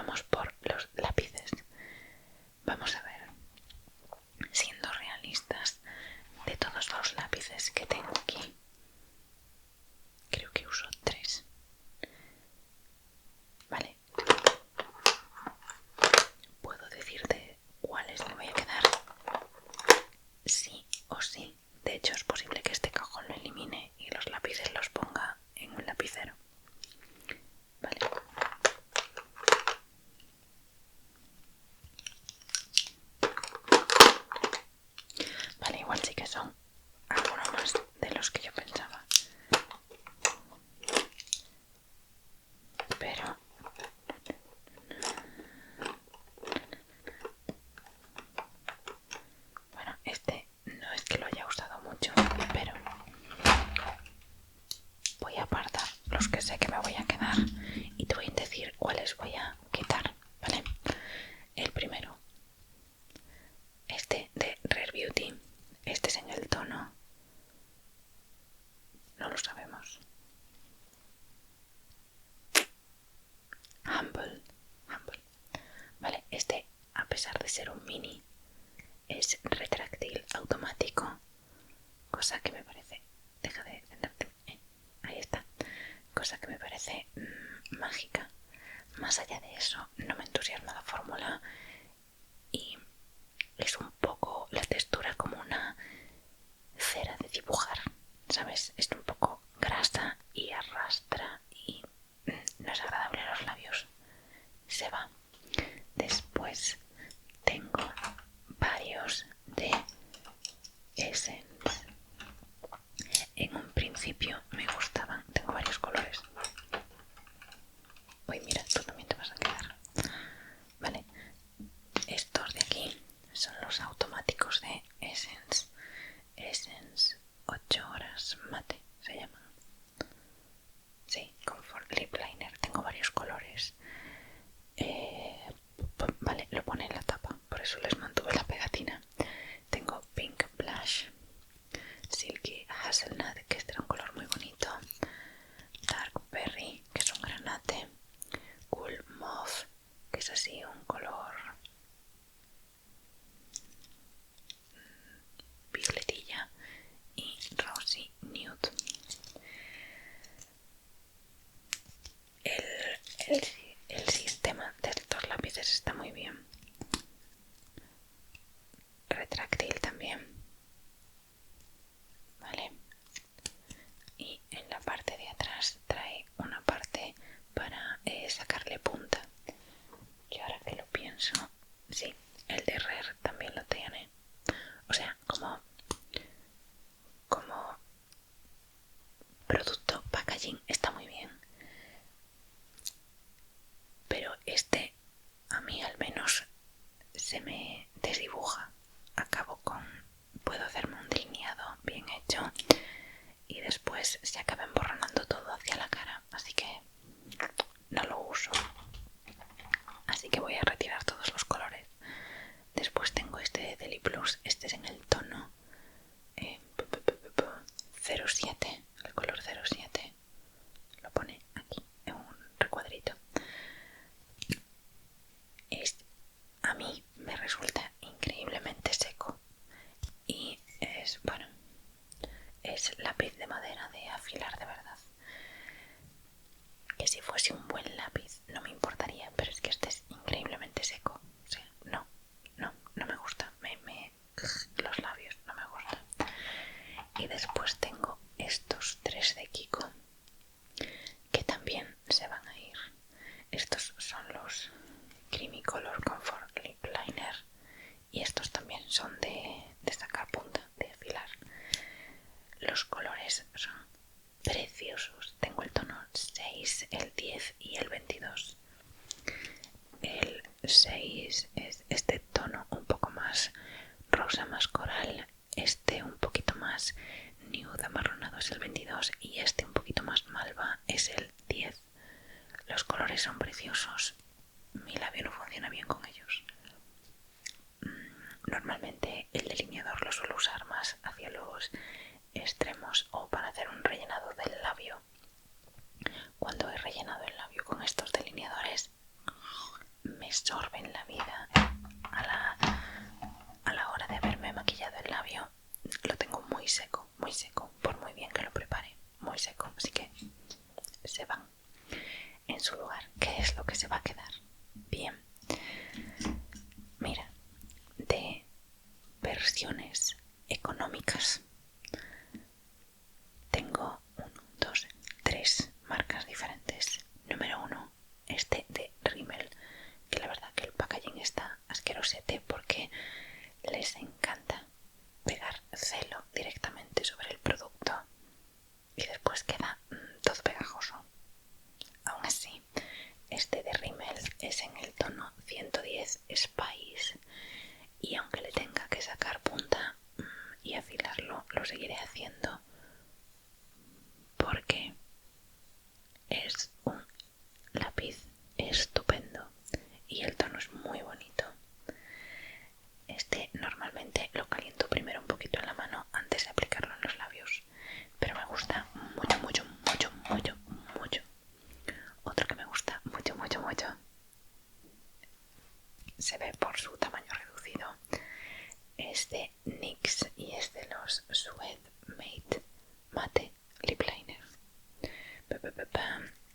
vamos por los lápices. Vamos a ver, siendo realistas, de todos los lápices que tengo aquí, creo que uso 3. Vale, puedo decirte cuáles me voy a quedar sí o sí. De hecho, es posible que este cajón lo elimine y los lápices los ponga en un lapicero. Vale. Vale, igual sí que son algunos más de los que yo pensaba. Pero bueno, este no es que lo haya usado mucho, pero voy a apartar los que sé que me voy a quedar y te voy a decir cuáles voy a quitar, ¿vale? El primero, este de Rare Beauty. Este es en el tono, no lo sabemos, Humble. Vale, este, a pesar de ser un mini, es retráctil automático, cosa que me parece, deja de sentarte, ahí está, cosa que me parece mágica. Más allá de eso, no me entusiasma la fórmula y es un poco la textura como una cera de dibujar, ¿sabes? Es un poco grasa y arrastra y no es agradable a los labios, se va. Después tengo varios de Essence. En un principio me gustaban, tengo varios colores. Uy, mira, tú también te vas a quedar. Vale, estos de aquí son los automáticos de Essence. Essence 8 horas mate se llaman. Sí, Comfort Lip Liner. Tengo varios colores. Vale, lo pone en la tapa, por eso les mantuve la pegatina. Tengo Pink Blush, Silky Hazelnut, que este era un color muy bonito, Dark Berry, que es un granate, Cool Mauve, que es así un color violetilla, y Rosy Nude. El sistema de estos lápices está muy bien, retráctil también, vale, y en la parte de atrás trae una parte para sacarle punta, que ahora que lo pienso, sí, el de Rare también lo tiene, o sea, como producto packaging está muy bien, pero este a mí al menos se me desdibuja. Puedo hacerme un delineado bien hecho y después se acaba emborronando todo hacia la cara, así que no lo uso. Así que voy a retirar todos los colores. Después tengo este de Deli Plus, este es en el tono 07, el color 07, lo pone aquí en un recuadrito. A mí me resulta increíblemente seco y es lápiz de madera de afilar de verdad. Que si fuese un buen lápiz no me importaría, pero es que este es increíblemente seco. O sea, no me gusta. Los labios no me gustan. Y después tengo estos 3 de Kiko, que también se van a ir. Estos son los Creamy Color Comfort Lip Liner y estos también son de sacar punta, de afilar. Los colores son preciosos. Tengo el tono 6, el 10 y el 22. El 6 es este tono un poco más rosa, más coral. Este un poquito más nude amarronado es el 22 y este un poquito más malva es el 10. Los colores son preciosos. Mi labio no funciona bien con ellos. Normalmente el delineador lo suelo usar más hacia los extremos o para hacer un rellenado del labio. Cuando he rellenado el labio con estos delineadores me sorben la vida a la hora de haberme maquillado el labio. Lo tengo muy seco, por muy bien que lo prepare, muy seco, así que se van en su lugar. ¿Qué es lo que se va a quedar? Bien, mira, de versiones económicas tengo 1, 2, 3 marcas diferentes. Número 1, este de Rimmel, que la verdad que el packaging está asquerosete porque les encanta pegar celo directamente sobre el producto y después queda todo pegajoso. Aún así, este de Rimmel es en el tono 110 Spice y aunque le tenga que sacar punta y afilarlo, lo seguiré haciendo porque es un lápiz estupendo y el tono es muy bonito. Este normalmente lo caliento primero un poquito en la mano antes de aplicarlo en los labios, pero me gusta mucho. Otro que me gusta mucho, se ve por su tamaño reducido, es de NYX y es de los Sweat Mate Matte Lip Liner.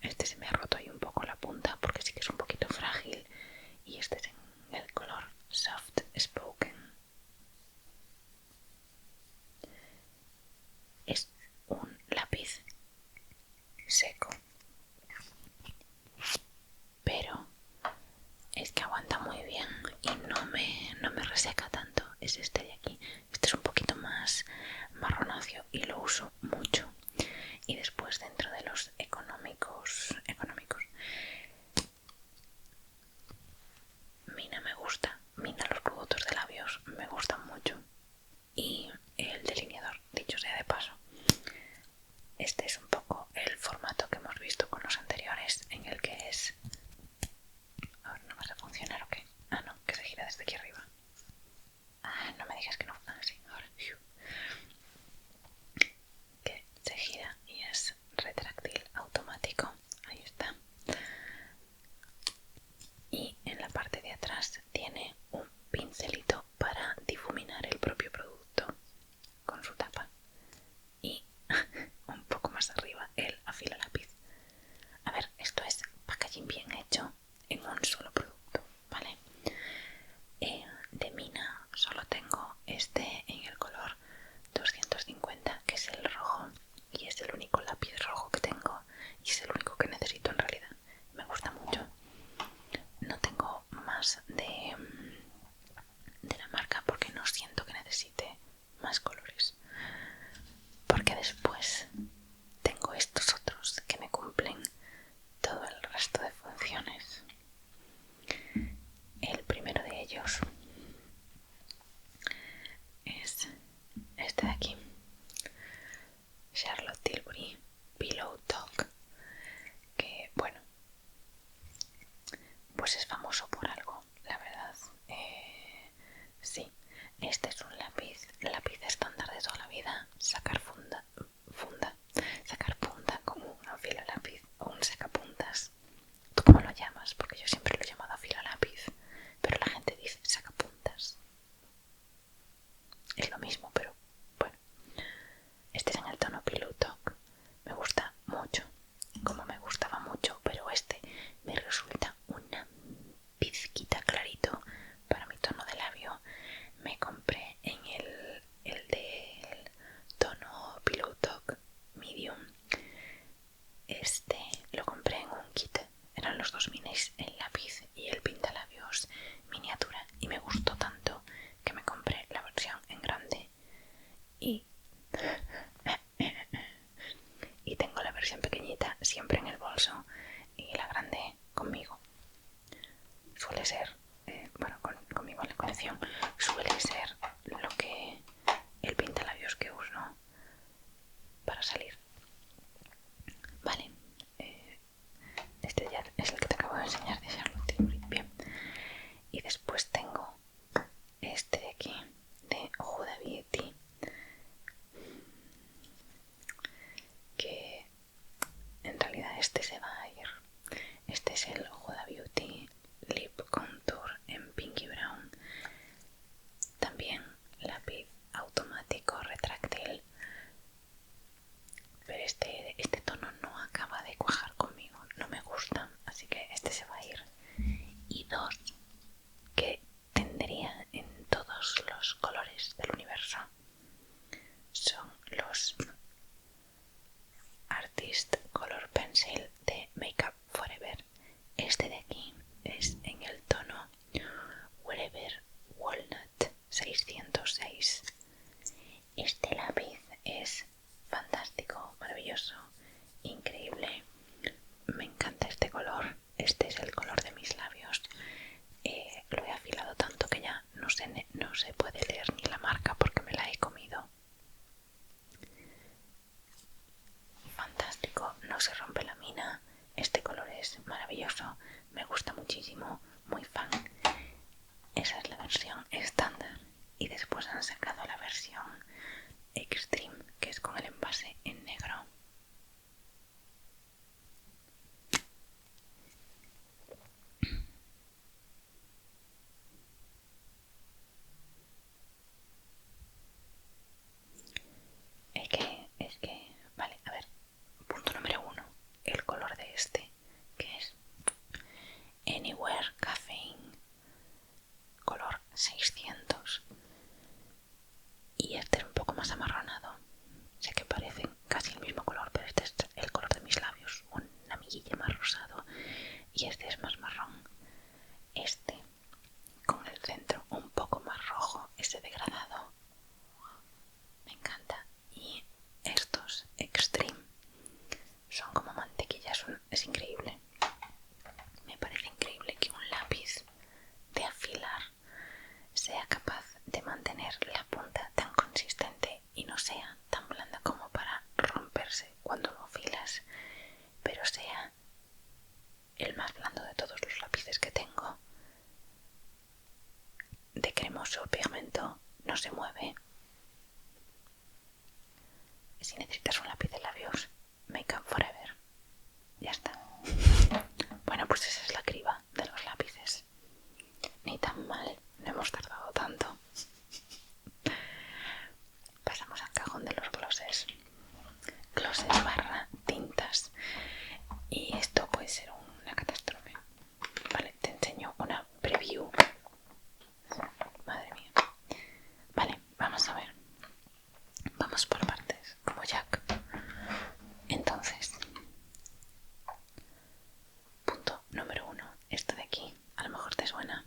Este se me ha roto ahí un poco la punta porque sí que es un poquito frágil y este es en el color Soft Spoken. Es un lápiz seco, pero es que aguanta muy bien y no me reseca tanto. Es este de aquí. Este es un poquito más marronáceo y lo uso mucho. Y después dentro de los económicos, Mina me gusta. Mina, los productos de labios me gustan mucho. Y el delineador, dicho sea de paso. Este es un poco el formato que hemos visto con los anteriores, en el que es... Ahora no vas a funcionar o qué. Ah, no, que se gira desde aquí arriba. Ah, no me digas que no. Ah, sí, ahora. Que se gira y es retráctil automático. Ahí está. Y en la parte de atrás tiene un pincelito para difuminar el propio producto con su tapa. Y un poco más arriba el afila lápiz. A ver, esto es packaging bien hecho en un solo producto, ¿vale? De Mina solo tengo este en el color 250, que es el rojo, y es el único lápiz rojo que tengo y es el único que necesito en realidad. Me gusta mucho. No tengo más de la marca porque no siento que necesite más colores, porque después tengo estos otros que me cumplen todo el resto de funciones. El primero de ellos es este de aquí, Charlotte Tilbury Pillow Talk, que bueno, pues es famoso por algo, la verdad. Sí, este es un lápiz estándar de toda la vida. Sacar sacar punta con un afilo lápiz o un sacapuntas. ¿Tú cómo lo llamas? Porque yo siempre lo he llamado afilo lápiz, pero la gente dice sacapuntas. Es lo mismo, pero bueno. Este es en el tono Pillow Talk. Me gusta mucho, como me gustaba mucho, pero este me resulta una pizquita clarito para mi tono de labio. Me compré en el del tono Pillow Talk Medium. Este lo compré en un kit. Eran los dos minis, el lápiz y el pintalabios miniatura, y me gustó tanto que me compré la versión en grande y tengo la versión pequeñita siempre en el bolso y la grande conmigo. Suele ser, bueno, conmigo en la colección suele ser lo que el pintalabios que uso para salir. Vale, este ya es el que te acabo de enseñar de Charlotte Tilbury. Bien, y después tengo este de aquí de Huda Beauty, que en realidad este se va a ir. Este es el Huda Beauty Lip no se mueve. Si necesitas un lápiz de labios, Make Up Forever. Ya está. Bueno, pues esa es la criba de los lápices. Ni tan mal, no hemos tardado tanto. Pasamos al cajón de los glosses. Glosses barra tintas. Y esto puede ser una catástrofe. Vale, te enseño una preview. Madre mía. Vale, vamos a ver. Vamos por partes, como Jack. Entonces, punto número 1. Esto de aquí, a lo mejor te suena.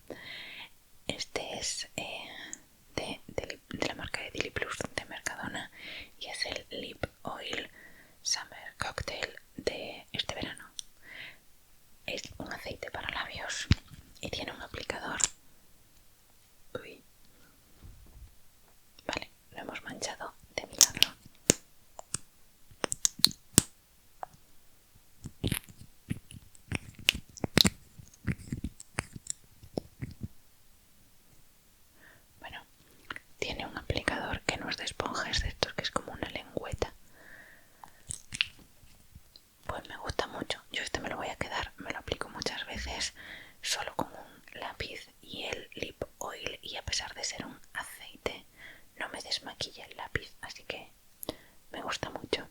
Este es de la marca de Dili Plus de Mercadona y es el Lip Oil Summer Cocktail de este verano. Es un aceite para labios y tiene un aplicador. Uy. Vale, lo hemos manchado de milagro. Bueno, tiene un aplicador que no es de esponja, es de estos que es como una lengüeta. Pues me gusta mucho. Yo este me lo voy a quedar, me lo aplico muchas veces solo con un lápiz y el lip oil, y a pesar de ser un aceite no me desmaquilla el lápiz, así que me gusta mucho.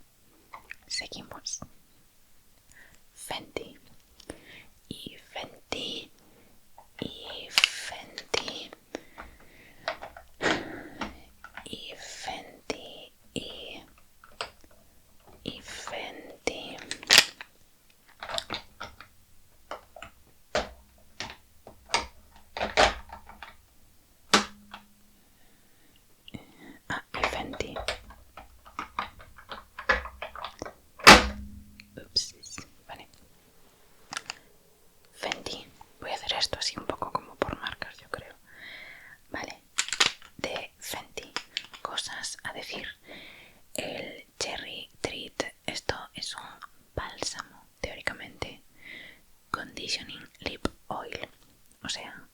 Seguimos. Fenty y Fenty y Fenty y Fenty y Fenty. Y Fenty. Ups, vale. Fenty. Voy a hacer esto así un poco como por marcas, yo creo. Vale. De Fenty. Cosas a decir. El Cherry Treat. Esto es un bálsamo, teóricamente. Conditioning Lip Oil. O sea,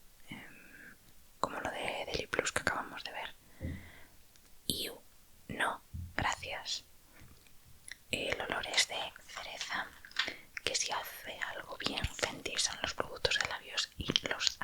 como lo de Deli Plus que acabamos de ver. Y no, gracias. El olor es de cereza, que si hace algo bien Fenty son los productos de labios y los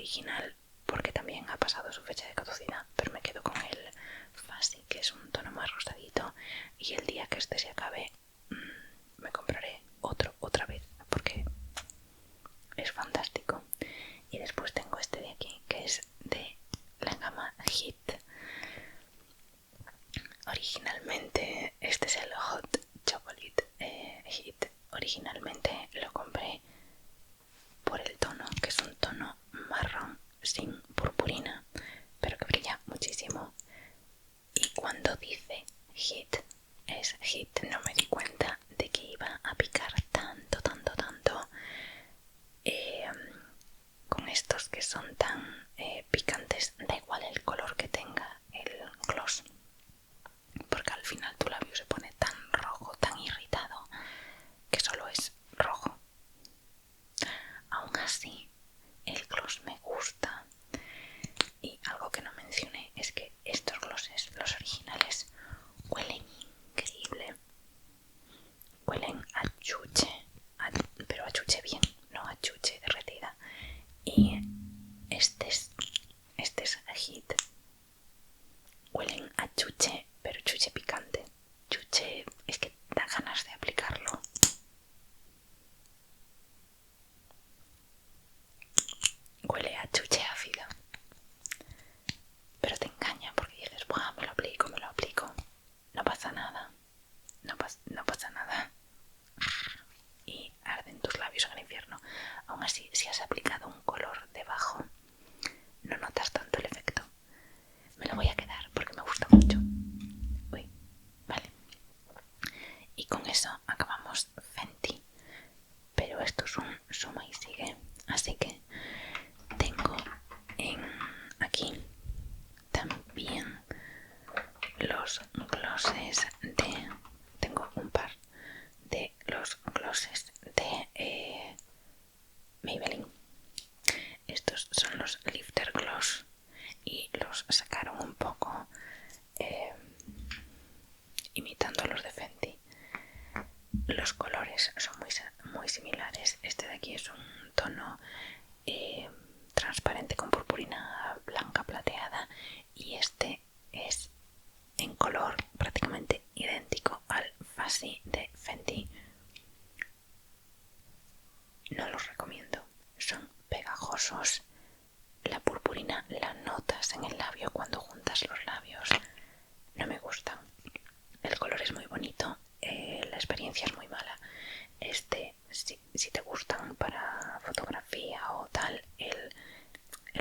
original porque también ha pasado su fecha de caducidad, pero me quedo con el Fuzzy, que es un tono más rosadito, y el día que este se acabe me compraré otro otra vez porque es fantástico. Y después tengo este de aquí, que es de la gama Hit. Originalmente este es el Hot Chocolate Hit. Originalmente lo compré por el tono, que es un tono marrón sin purpurina, pero que brilla muchísimo. Y cuando dice Hit, es Hit. No me di cuenta de que iba a picar tanto, tanto, tanto con estos que son tan picantes. Da igual el color que tenga el gloss, porque al final tu labio se pone tan rojo, tan irritado, que solo es rojo. Aún así, el gloss me gusta. Y algo que no mencioné es que estos glosses, los originales, huelen increíble. Huelen a chuche, pero a chuche bien, no a chuche derretida. Y este es Hit. Huelen a chuche, pero chuche picante. Chuche, es que da ganas de aplicarlo. Huele a chuche ácida, pero te engaña porque dices, ¡buah! Me lo aplico. No pasa nada. No pasa nada. Y arden tus labios en el infierno. Aún así, si has aplicado un color debajo, no notas tanto el efecto. Me lo voy a quedar porque me gusta mucho. Uy, vale. Y con eso acabamos Fenty. Pero esto es un suma y sigue. Así que tengo aquí también los glosses de... Tengo un par de los glosses de Maybelline. Estos son los Lifter Gloss y los sacaron un poco imitando a los de Fenty. Los colores son muy similares. Este de aquí es un tono transparente con purpurina blanca plateada, y este es en color prácticamente idéntico al Fuzzy de Fenty. No los recomiendo, son pegajosos. La purpurina la notas en el labio cuando juntas los labios. No me gustan. El color es muy bonito, la experiencia es muy mala. Este, si te gustan para fotografía o tal, el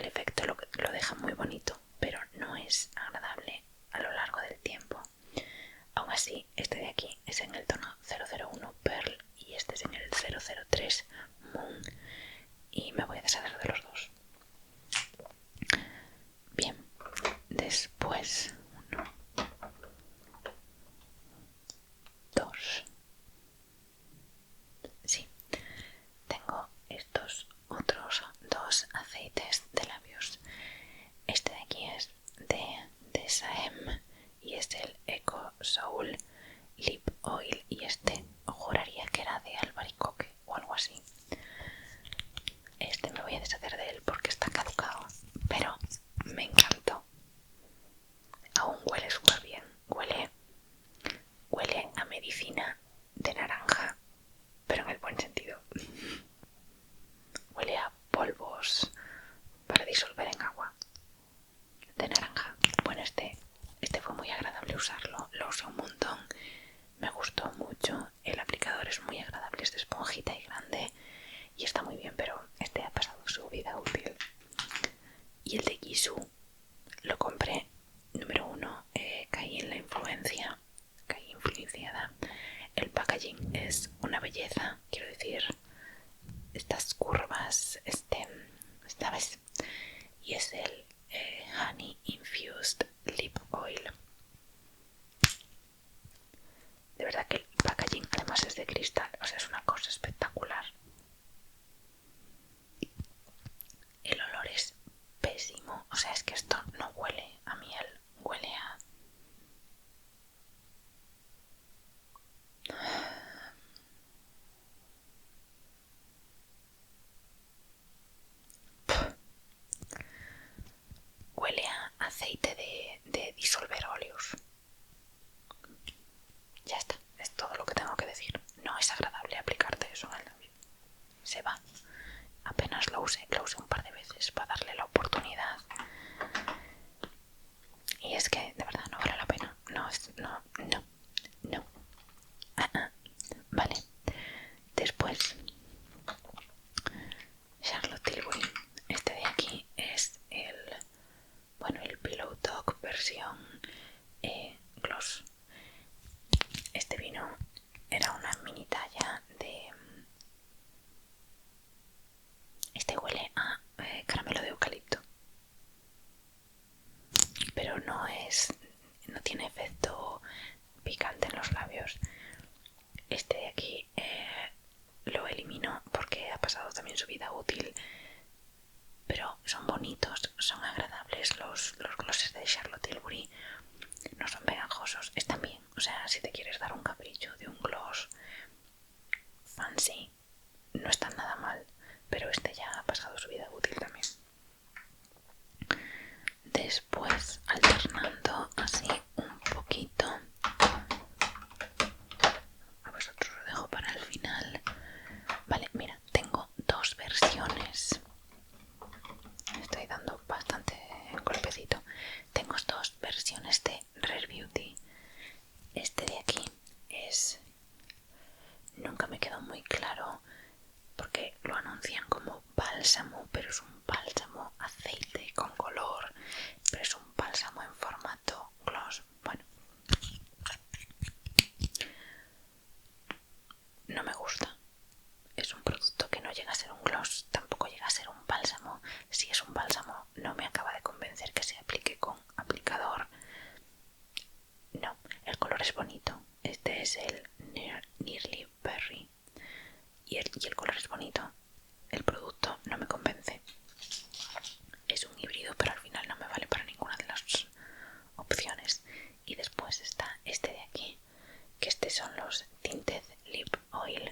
efecto lo deja muy bonito, pero no es agradable a lo largo del tiempo. Aún así, este de aquí es en el tono 001 Pearl y este es en el 003 Moon, y me voy a deshacer de los dos. Bien, después 1, 2. Sí, tengo estos otros dos aceites de labios. Este de aquí es de Saem y es el Eco Soul Lip Oil, y este juraría que era de albaricoque o algo así. Este me voy a deshacer usé un par de veces para darle la oportunidad. Y es que de verdad no vale la pena. No. Vale. Después, Charlotte Tilbury. Este de aquí es el Pillow Talk versión gloss. Este vino era una mini talla de... Este huele a caramelo de eucalipto, pero no tiene efecto picante en los labios. Este de aquí lo elimino porque ha pasado también su vida útil, pero son bonitos, son agradables los glosses de Charlotte Tilbury. No son pegajosos, están bien. O sea, si te quieres dar un capricho de un gloss fancy, no están nada mal, pero este ya ha pasado su vida útil también. Después, alternando así un poquito, a vosotros lo dejo para el final. Vale, mira, tengo dos versiones. Estoy dando bastante golpecito. Tengo dos versiones de Rare Beauty. Este de aquí es... Nunca me quedó muy claro porque lo anuncian como bálsamo, pero es un bálsamo aceite con color, pero es un bálsamo en formato gloss. Bueno, no me gusta. Es un producto que no llega a ser un gloss, tampoco llega a ser un bálsamo. Si es un bálsamo, no me acaba de convencer que se aplique con aplicador. No, el color es bonito. Este es el Nearly Berry y el color es bonito. El producto no me convence. Es un híbrido, pero al final no me vale para ninguna de las opciones. Y después está este de aquí, que son los Tinted Lip Oil,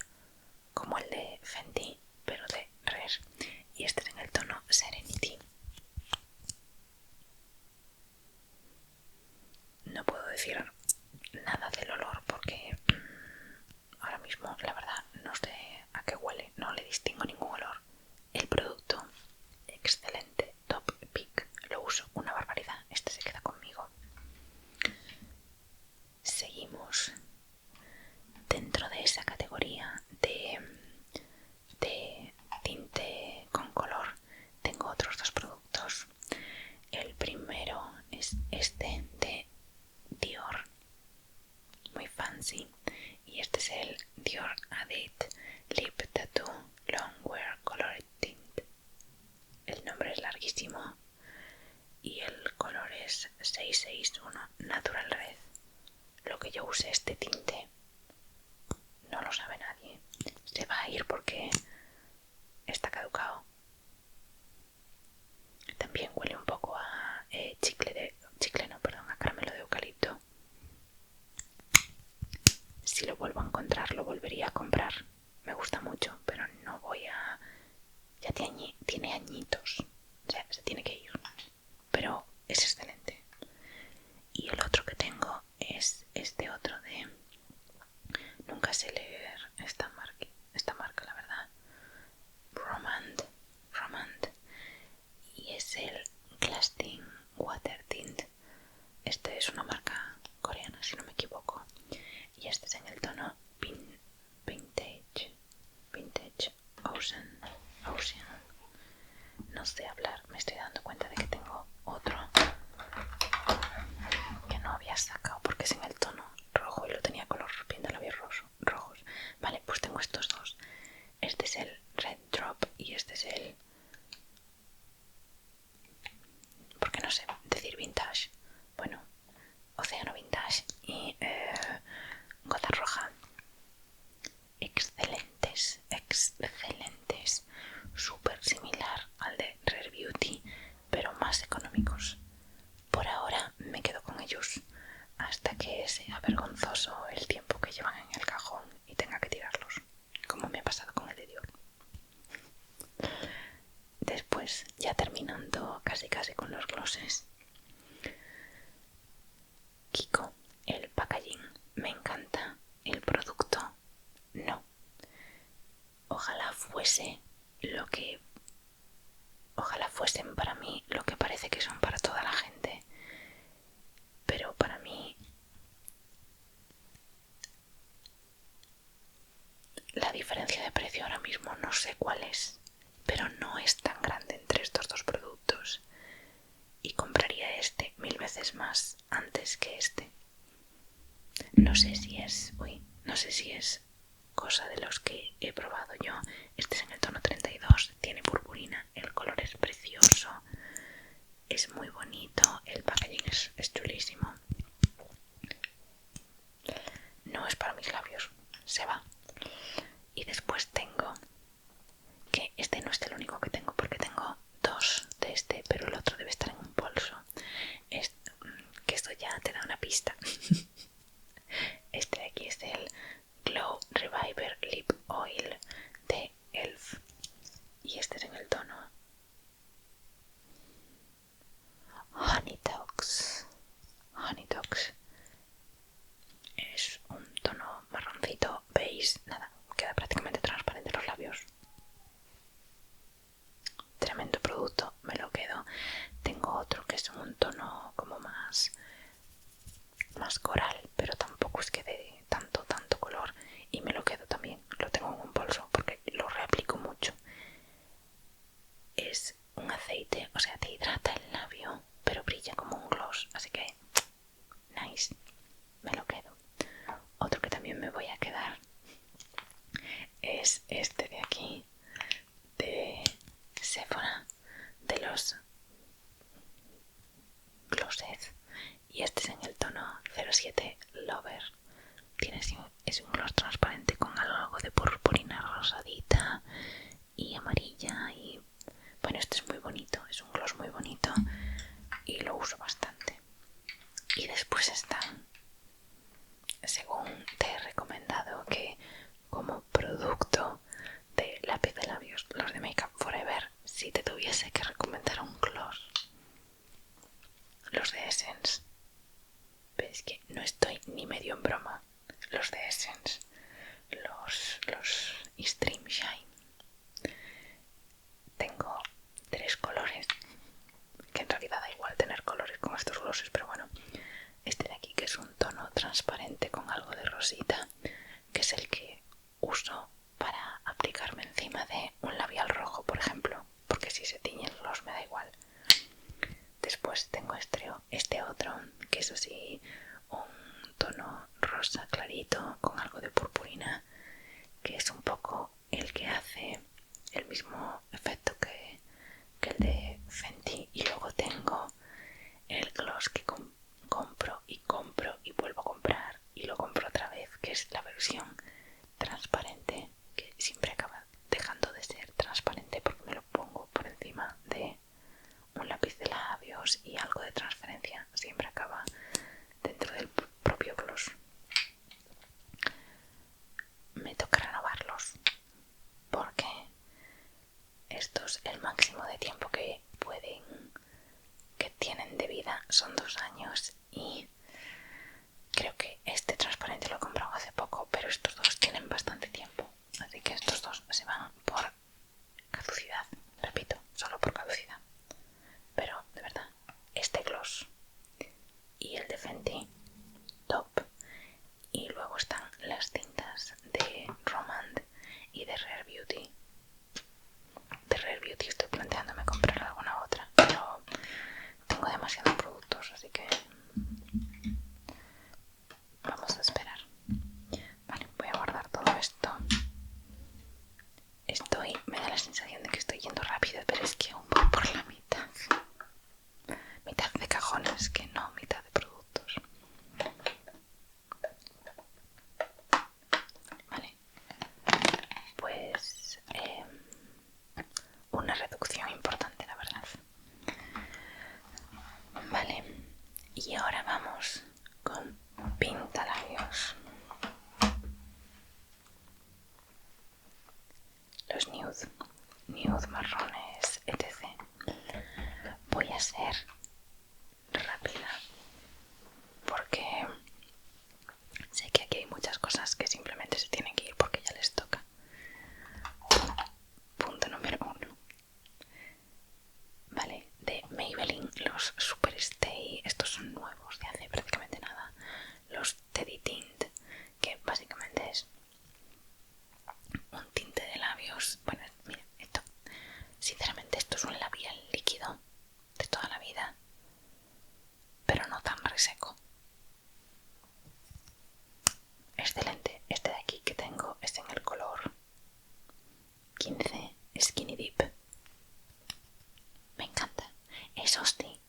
como el de Fenty, pero de Rare. Y este es en el tono Serenity. No puedo decir nada del olor porque ahora mismo la verdad no sé a qué huele, no le distingo ningún olor. El producto, excelente, top pick, lo uso una barbaridad, este se queda conmigo. Seguimos dentro de esa categoría de tinte con color. Tengo otros dos productos. El primero es este de Dior, muy fancy, y este es el Dior Adit Lip Tattoo Longwear Colored Tint. El nombre es larguísimo y el color es 661 Natural Red. Lo que yo use este tinte no lo sabe nadie. Se va a ir porque está caducado. También huele un poco a a caramelo de eucalipto. Si lo vuelvo a encontrar, lo volvería a comprar. Me gusta mucho, pero no voy a... Ya tiene añitos. O sea, se tiene que ir. Pero es excelente. Y el otro que tengo es este otro de... Nunca sé leer esta marca, la verdad. Romand. Y es el Glasting Water Tint. Este es una marca coreana, si no me equivoco. Y este es en el tono Vintage Ocean. No sé hablar, me estoy dando cuenta de que tengo otro que no había sacado porque es en el tono rojo y lo tenía con los pintalabios rojos. Vale, pues tengo estos dos. Este es el Red Drop y este es el... porque no sé decir vintage. Bueno, Océano Vintage y Gota Roja. Excelentes. Súper similar al de Rare Beauty, pero más económicos. Por ahora me quedo con ellos hasta que sea vergonzoso el tiempo que llevan en el cajón y tenga que tirarlos, como me ha pasado con el de Dior. Después, ya terminando casi con los glosses, Kiko, el packaging me encanta, el producto no. Ojalá fuese lo que tono como más coral, pero tampoco es que dé tanto color, y me lo quedo también, lo tengo en un bolso porque lo reaplico mucho. Es un aceite, o sea, te hidrata el labio, pero brilla como un gloss, así que nice, me lo quedo. Otro que también me voy a quedar es este de aquí, de Sephora, de los Glosses, y este es en el tono 07 Lover. Es un gloss transparente con algo de purpurina rosadita y amarilla, y bueno, este es muy bonito, es un gloss muy bonito y lo uso bastante. Y después están, según te he recomendado, que como producto de lápiz de labios, los de Make Up Forever, si te tuviese que recomendar un gloss, los de Essence. Pero es que no estoy ni medio en broma. Los de Essence, los Extreme Shine. Tengo 3 colores, que en realidad da igual tener colores con estos glosses, pero bueno. Este de aquí, que es un tono transparente con algo de rosita, que es el que uso para aplicarme encima de un labial rojo, por ejemplo, porque si se tiñe el gloss me da igual. Después tengo este otro, que es así un tono rosa clarito con algo de purpurina, que es un poco el que hace el mismo efecto que el de Fenty. Y luego tengo el gloss que compro y vuelvo a comprar y lo compro otra vez, que es la versión transparente, que siempre acaba dejando de ser transparente porque me lo pongo por encima de un lápiz de labios y algo de transparencia, siempre acaba dentro del propio gloss. Me toca renovarlos porque estos, el máximo de tiempo que tienen de vida son 2 años, y creo que este transparente lo he comprado hace poco, pero estos dos tienen bastante tiempo, así que estos dos se van por caducidad, repito, solo por caducidad. Pero de verdad, este gloss y el de Fenty, top. Y luego están las tintas de Romand y de Rare Beauty. De Rare Beauty estoy planteándome comprar alguna otra, pero tengo demasiados productos, así que vamos a esperar. Vale, voy a guardar todo esto. Me da la sensación de que estoy yendo rápido, pero es que aún voy por la mitad. Mitad de cajones, que no mitad de productos. Vale, pues una reducción importante, la verdad. Vale, y ahora vamos con pintalabios. Los nude marrones, etc. Voy a ser rápida porque sé que aquí hay muchas cosas que simplemente se tienen que ir porque ya les toca. Punto número 1. Vale, de Maybelline, los Superstay, estos son nuevos de hace prácticamente nada. Los Teddy Tint, que básicamente es un tinte de labios. Bueno, mira, esto, sinceramente esto es un labial líquido de toda la vida, pero no tan reseco. Excelente. Este de aquí que tengo es en el color 15 Skinny Dip. Me encanta. Eso sí,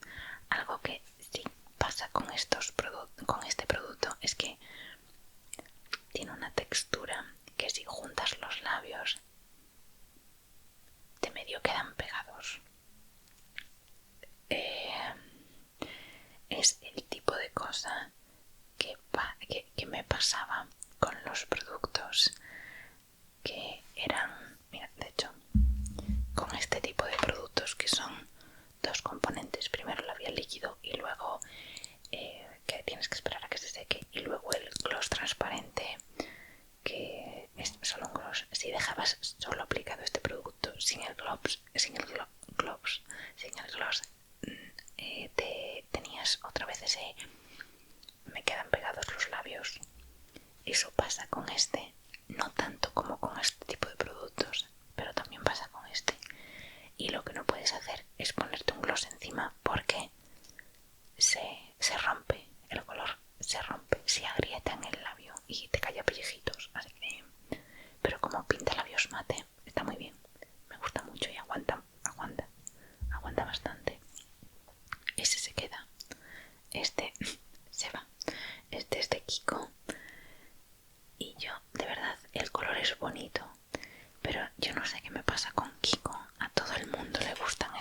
algo que sí pasa con este producto es que tiene una textura que si juntas los labios de medio quedan pegados. Es el tipo de cosa que me pasaba con los productos que eran, mira, de hecho, con este tipo de productos que son 2 componentes, primero el labial líquido y luego que tienes que esperar a que se seque, y luego el gloss transparente, que es solo un gloss. Si dejabas solo aplicado este producto sin el gloss, te tienes otra vez ese... me quedan pegados los labios. Eso pasa con este, no tanto como con este tipo de productos, pero también pasa con este. Y lo que no puedes hacer es ponerte un gloss encima porque se rompe, el color se rompe, se agrieta en el labio y te cae a pellejitos. Así que, pero como pinta labios mate, está muy bien. Me gusta mucho y aguanta bastante. Ese se queda, este se va. Este es de Kiko. Y yo, de verdad, el color es bonito, pero yo no sé qué me pasa con Kiko. A todo el mundo le gustan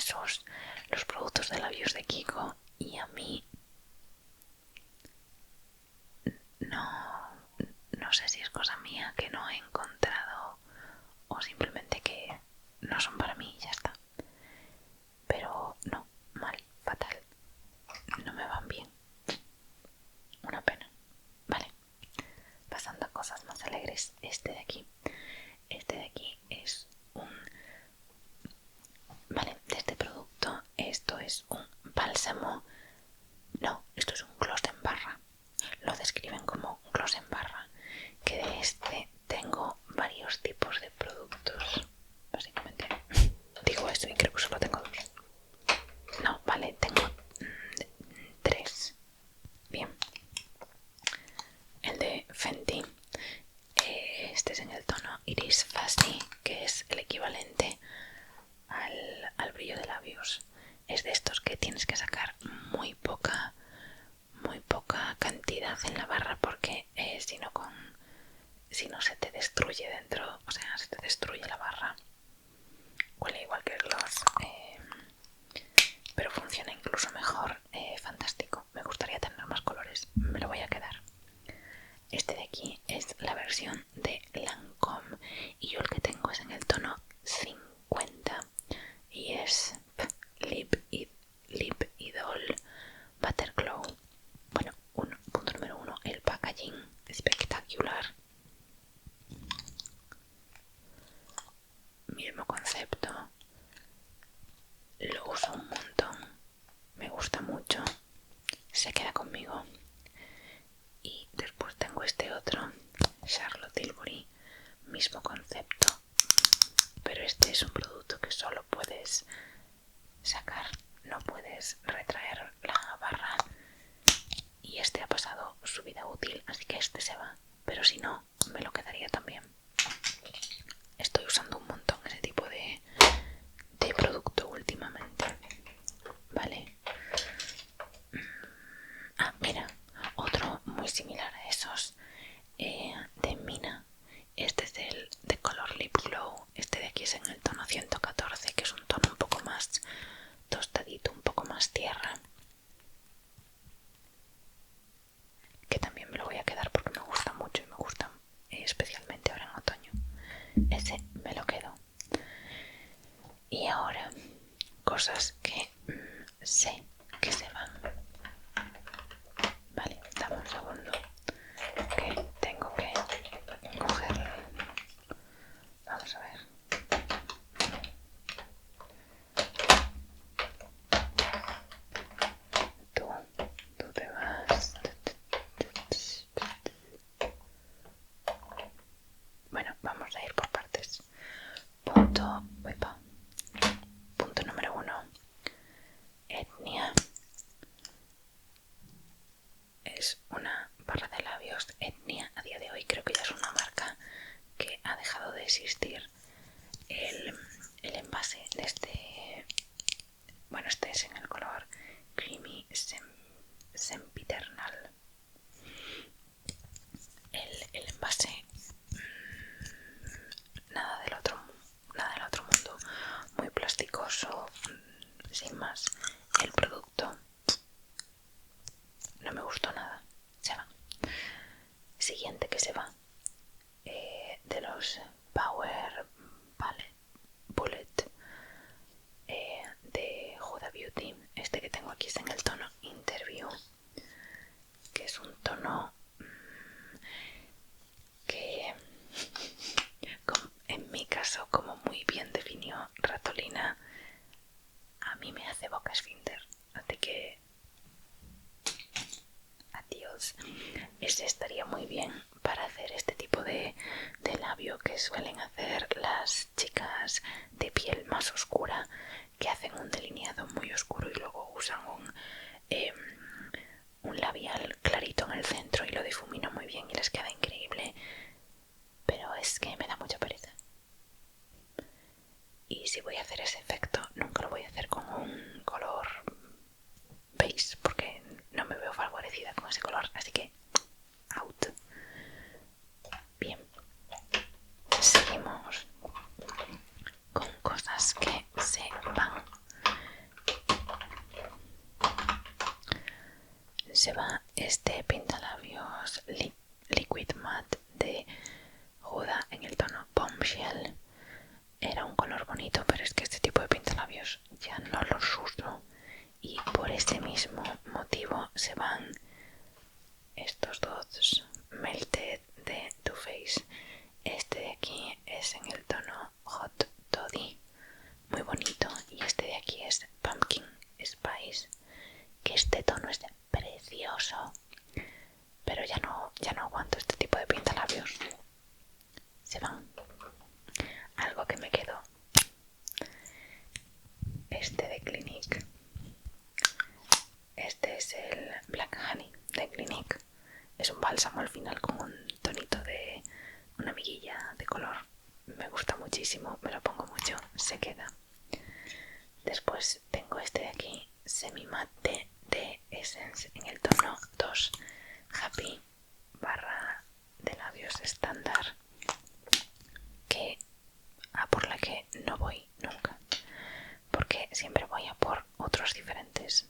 los productos de labios de Kiko, y a mí no sé si es cosa mía que no he encontrado o simplemente que no son para mí y ya está. Pero no, mal, fatal, no me van bien. Una pena. Vale, pasando a cosas más alegres. Este de aquí es un... Vale, de este producto, esto es un bálsamo. No, esto es un gloss en barra. Lo describen como un gloss en barra. Que de este tengo varios tipos de productos. Básicamente digo esto y creo que solo tengo dos. No, vale, tengo tres. Bien. El de Fenty. Este es en el tono Iris Fuzzy, que es el equivalente al brillo de labios. Es de estos que tienes que sacar muy poca cantidad en la barra porque si no se te destruye dentro, o sea, se te destruye la barra. Huele igual que el gloss, pero funciona incluso mejor. Fantástico. Me gustaría tener más colores, me lo voy a quedar. Este de aquí es la versión de Lancôme y yo el que tengo es en el tono 50 y es Lip Idol Butterglow. Bueno, punto número 1, el packaging espectacular. Mismo concepto, lo uso un montón, me gusta mucho, se queda conmigo. Y después tengo este otro, Charlotte Tilbury, mismo concepto, pero este es un producto que solo puedes sacar, no puedes retraer la barra, y este ha pasado su vida útil, así que este se va, pero si no, me lo quedaría también. Estoy usando un montón ese tipo de producto últimamente. Vale. Ah, mira, otro muy similar a esos, de Mina. Este es el de color Lip Glow. Este de aquí es en el tono 114, que es un tono un poco más tostadito, un poco más tierra, que también me lo voy a quedar porque me gusta mucho y me gusta especialmente ahora en otoño. Ese me lo quedo. Y ahora, cosas que sé que se van. Vale, dame un segundo que tengo que coger. Vamos a ver. Tú te vas. Bueno, vamos a ir por partes. Punto número 1. Etnia. Es una barra de labios. Etnia a día de hoy creo que ya es una marca que ha dejado de existir. El envase de este... Bueno, este es en el color Creamy Sempiternal. El envase... Nada del otro mundo. Muy plasticoso, sin más. El producto no me gustó nada. Se va. Siguiente que se va. De los Power Bullet de Huda Beauty. Este que tengo aquí es en el tono Interview, que es un tono que en mi caso, como muy bien definió Ratolina, a mí me hace boca esfínter, así que Essence. Ese estaría muy bien para hacer este tipo de labio que suelen hacer las chicas de piel más oscura, que hacen un delineado muy oscuro y luego usan un labial clarito en el centro y lo difuminan muy bien y les queda increíble, pero es que me da mucha pereza. Y si voy a hacer ese efecto, nunca lo voy a hacer con un color beige, porque no me veo favorecida con ese color, así que out. Bien, seguimos con cosas que se van. Se va este pintalabios Liquid Matte de Huda en el tono Bombshell. Era un color bonito, pero es que este tipo de pintalabios ya no los uso y por ese mismo motivo se van estos dos Melted de Too Faced. Este de aquí es en el tono Hot Toddy, muy bonito, y este de aquí es Pumpkin Spice, que este tono es precioso, pero ya no aguanto este tipo de pintalabios. Se van. Algo que me quedó, este de Clinique. Este es el Black Honey de Clinique. Es un bálsamo al final con un tonito de una miguilla de color. Me gusta muchísimo, me lo pongo mucho, se queda. Después tengo este de aquí, Semi Matte de Essence en el tono 2 Happy barra de labios estándar, que a por la que no voy nunca, porque siempre voy a por otros diferentes.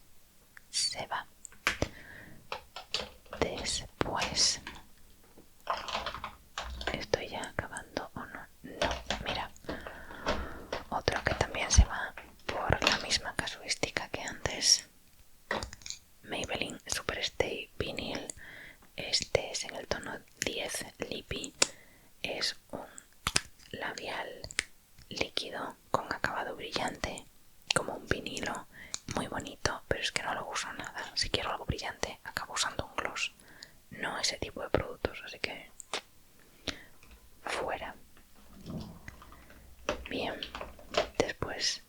Se va. Después, ¿estoy ya acabando o no? No, mira, otro que también se va por la misma casuística que antes, Maybelline Superstay Vinyl. Este es en el tono 10 Lippy. Es un labial líquido con acabado brillante, como un vinilo, muy bonito, pero es que no lo uso nada. Si quiero algo brillante acabo usando un gloss, no ese tipo de productos, así que fuera. Bien, después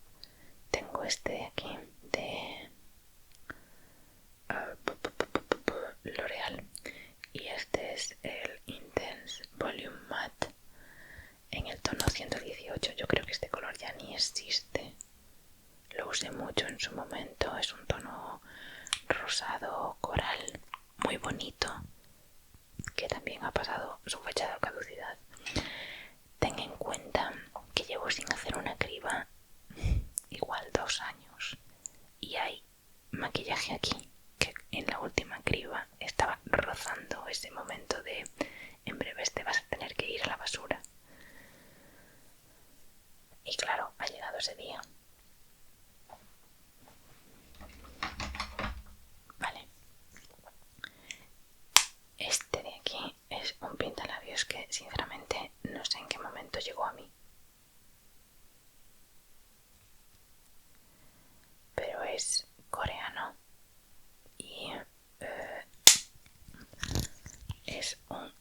tengo este de aquí de L'Oreal, y este es el Intense Volume Matte en el tono 118. Yo creo que este color ya ni existe, lo usé mucho en su momento. Es un tono rosado coral muy bonito, que también ha pasado su fecha de caducidad. Ten en cuenta que llevo sin hacer una criba igual 2 años y hay maquillaje aquí que en la última criba estaba rozando ese momento de en breves te vas a tener que ir a la basura. Y claro, ha llegado ese día. Vale. Este de aquí es un pintalabios que sinceramente no sé en qué momento llegó a mí, pero es coreano y es un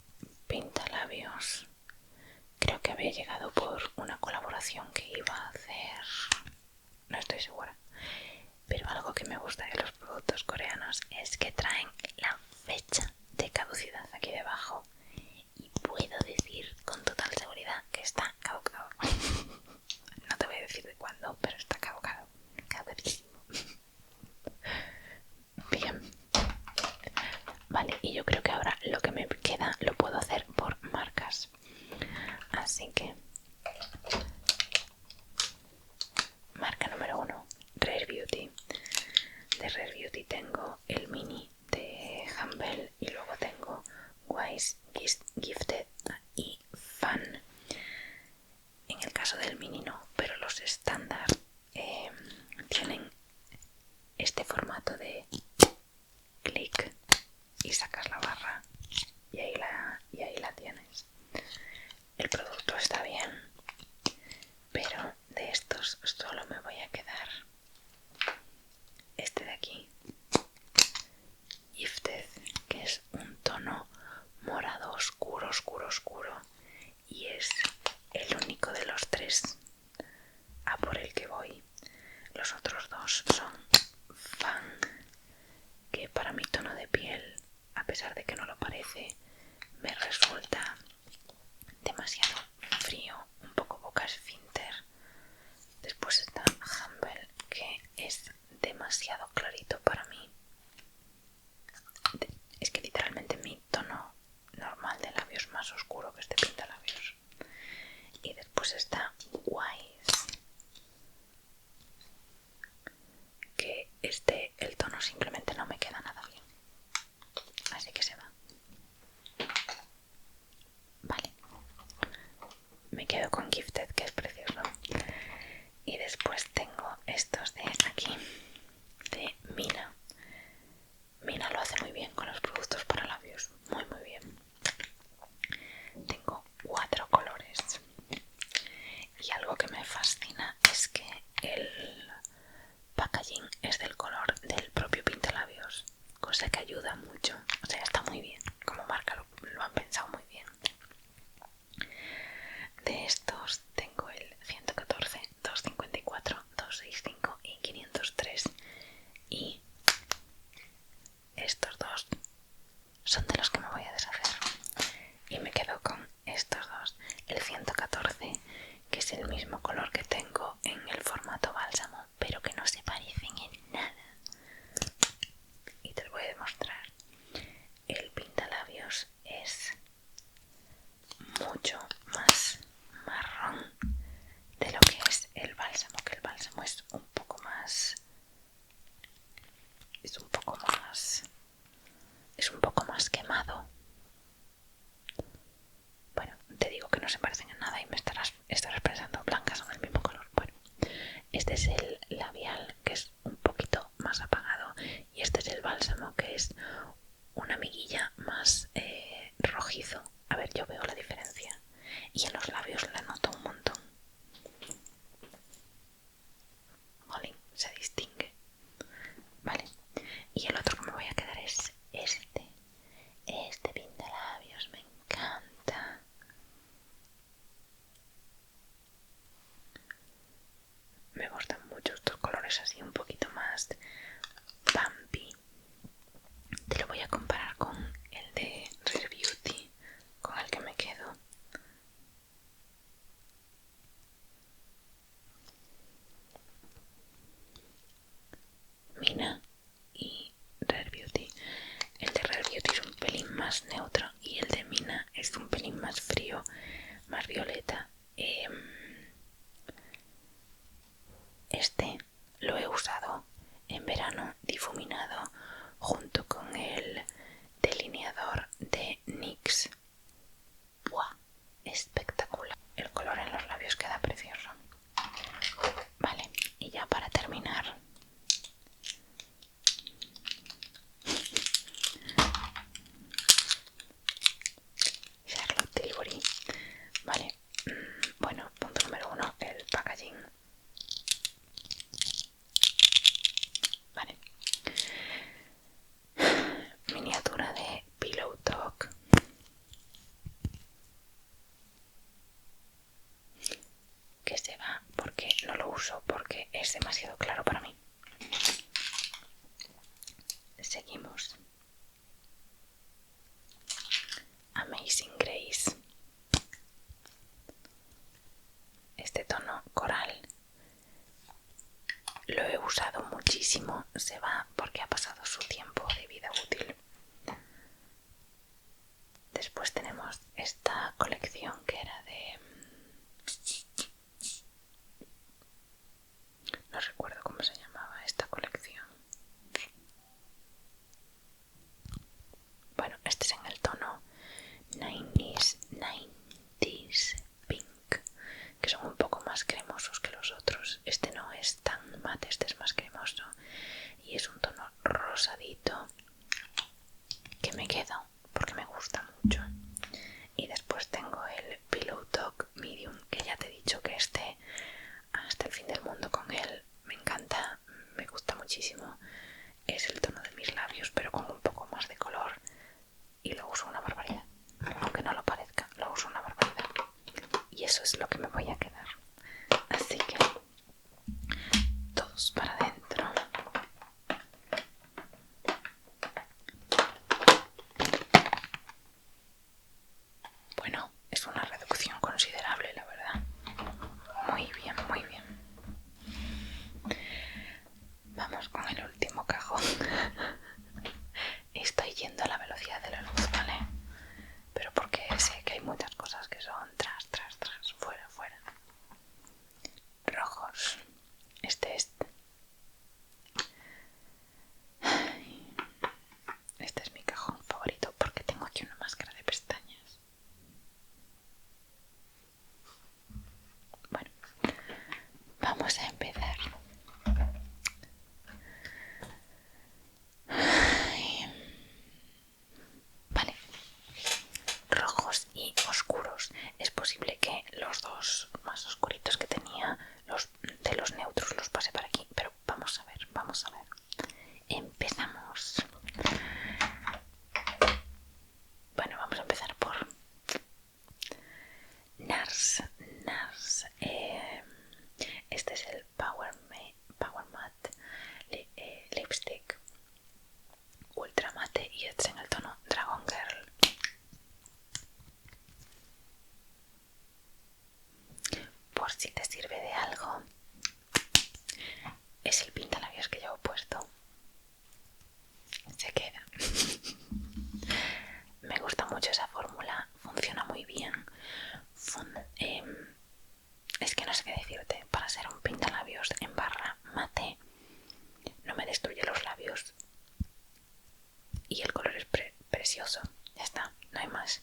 pintalabios. Creo que había llegado por una colaboración que iba a hacer, no estoy segura, pero algo que me gusta de los productos coreanos es que traen la fecha de caducidad aquí debajo, y puedo decir con total seguridad que está caducado. No te voy a decir de cuándo, pero está caducado, caducadísimo. Bien, vale, y yo creo que ahora lo que me queda lo puedo hacer por marcas, así que marca número 1, Rare Beauty. De Rare Beauty tengo el mini de Humble y luego tengo Wise, Gifted y Fan. En el caso del mini no, pero los estándar tienen este formato de clic y sacas la barra y ahí la tienes. El producto está bien, pero de estos solo me voy a quedar este de aquí, Gifted, que es un tono morado oscuro, oscuro, oscuro, y es el único de los tres a por el que voy. Los otros dos son Fan, que para mi tono de piel, a pesar de que no lo parece, me resulta demasiado frío, un poco boca esfínter. Después está Humble, que es demasiado clarito para mí. Es que literalmente mi tono normal de labios más oscuro que este pintalabios. Y después está Wise, que el tono simplemente no me queda nada bien, así que se va. Vale, me quedo con Gifted, que es precioso. Y después tengo estos de aquí, de Mina. Mina lo hace muy bien con los productos para labios, muy muy bien. Tengo 4 colores y algo que me fascina es que el packaging es del color del propio pintalabios, cosa que ayuda mucho. O sea, está muy bien, como marca lo han pensado muy bien. De estos tengo el 114, 254, 265 y 503, y estos dos son de los que me voy a deshacer y me quedo con estos dos. El 114, que es el mismo color que tengo en el formato bálsamo, pero que no se parecen en nada, y te lo voy a demostrar. El pintalabios es mucho más marrón de lo que es el bálsamo, que el bálsamo es un poco más quemado. Bueno, te digo que no se parecen en nada y me estarás pensando, blancas son el mismo color. Bueno, este es el labial, que es un poquito más apagado, y este es el bálsamo, que es una miguilla más rojizo. A ver, yo veo la diferencia y en los labios la noto un montón. Jolín, se distingue. Vale, y el otro que me voy a quedar es este pintalabios, me encanta. Me gustan mucho estos colores así un poquito más bumpy. Te lo voy a comparar con el de Rare Beauty, con el que me quedo. Mina y Rare Beauty. El de Rare Beauty es un pelín más neutro y el de Mina es un pelín más frío, más violeta. Este lo he usado en verano difuminado junto con el delineador de NYX. ¡Buah! Espectacular. El color en los labios queda precioso. Vale, y ya para terminar, Charlotte Tilbury. Vale, bueno, punto número 1, el packaging. Vale, miniatura de Pillow Talk, que se va porque no lo uso, porque es demasiado claro para mí. Seguimos. Amazing Grace. Este tono coral lo he usado muchísimo, se va porque ha pasado su tiempo de vida útil. Después tenemos esta colección que era de... no recuerdo cómo se llamaba esta colección. Bueno, este es en el tono 90s Pink, que son un poco más cremosos que los otros. Este no es tan mate, este es más cremoso y es un tono rosadito que me quedo porque me gusta mucho. Y después tengo el Pillow Talk Medium, que ya te he dicho que hasta el fin del mundo con él, me encanta. todos para adentro. Bueno, es una reducción considerable, la verdad. Muy bien, muy bien. Vamos con el último cajón. Estoy yendo a la velocidad de la luz, ¿vale? Pero porque sé que hay muchas cosas que son tras, tras, tras, fuera, fuera. Rojos. Este es mi cajón favorito porque tengo aquí una máscara de pestañas. Bueno, vamos a empezar. Vale. Rojos y oscuros. Es posible que los dos más oscuritos que tenía, los de los neutros, los pase para aquí. Pero vamos a ver, vamos a ver. Empezamos. Bueno, vamos a empezar por NARS. Este es el Power Matte Lipstick Ultra Mate y este en el tono Dragon Girl. Por si te sirve de algo, es el pintalabios que llevo puesto. Se queda. Me gusta mucho esa fórmula, funciona muy bien. Es que no sé qué decirte. Para ser un pintalabios en barra mate, no me destruye los labios y el color es precioso. Ya está, no hay más.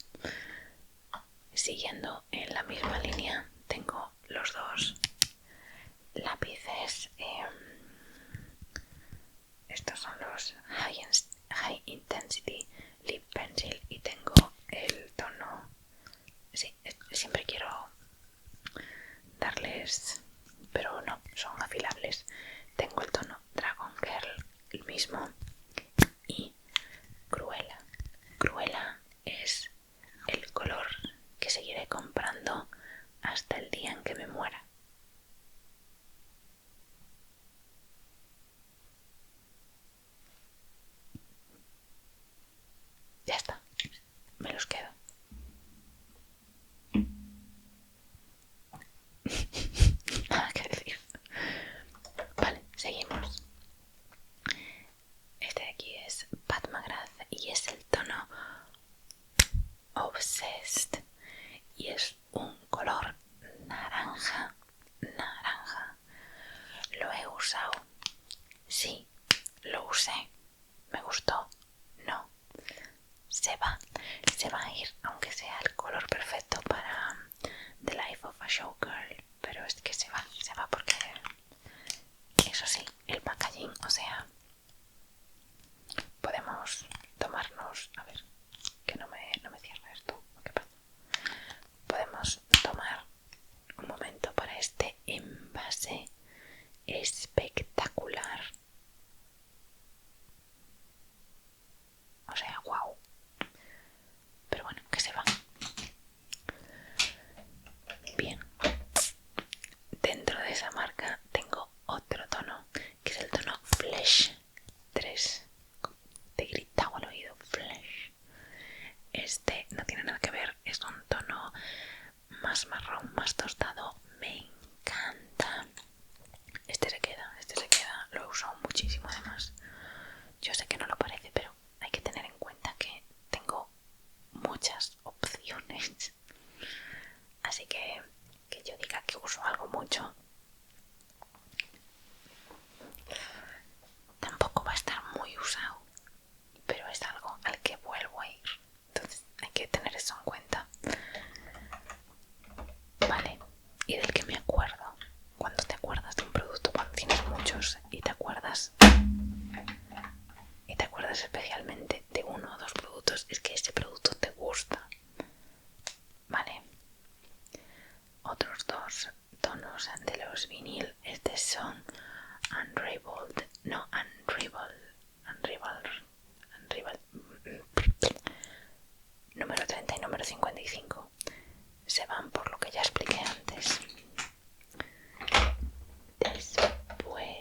Siguiendo en la misma línea, tengo los dos lápices. Estos son los High Intensity Lip Pencil y tengo el tono. Sí, siempre quiero darles, pero no, son afilables. Tengo el tono Dragon Girl, el mismo, y Cruella. Cruella es el color que seguiré comprando hasta el día en que me muera. Ya está, me los quedo. Nada que decir. Vale, seguimos. Este de aquí es Pat McGrath y es el tono Obsessed y es un color naranja. Lo he usado. Sí, lo usé. ¿Me gustó? No. Se va a ir, aunque sea el color perfecto para The Life of a Showgirl, pero es que se va porque, eso sí, el packaging, o sea, podemos tomarnos, a ver, que no me cierra esto, ¿qué pasa? Podemos tomar un momento para este envase espectacular. O sea, wow. Pero bueno, que se va. Bien. Dentro de esa marca tengo otro tono, que es el tono Flesh 3. Te gritaba al oído, Flesh. Este no tiene nada que ver, es un tono más marrón, más tostado. Me encanta. Este se queda, lo he usado muchísimo además. Yo sé que no lo parece, pero hay que tener en cuenta que tengo muchas opciones. Así que yo diga que uso algo mucho, tampoco va a estar muy usado, pero es algo al que vuelvo a ir. Entonces hay que tener eso en cuenta. Vale, y del que me acuerdo, cuando te acuerdas de un producto, cuando tienes muchos y te acuerdas especialmente de uno o dos productos, es que ese producto te gusta. Vale, otros dos tonos de los vinil, estos son Unrivaled número 30 y número 55. Se van por lo que ya expliqué antes. Después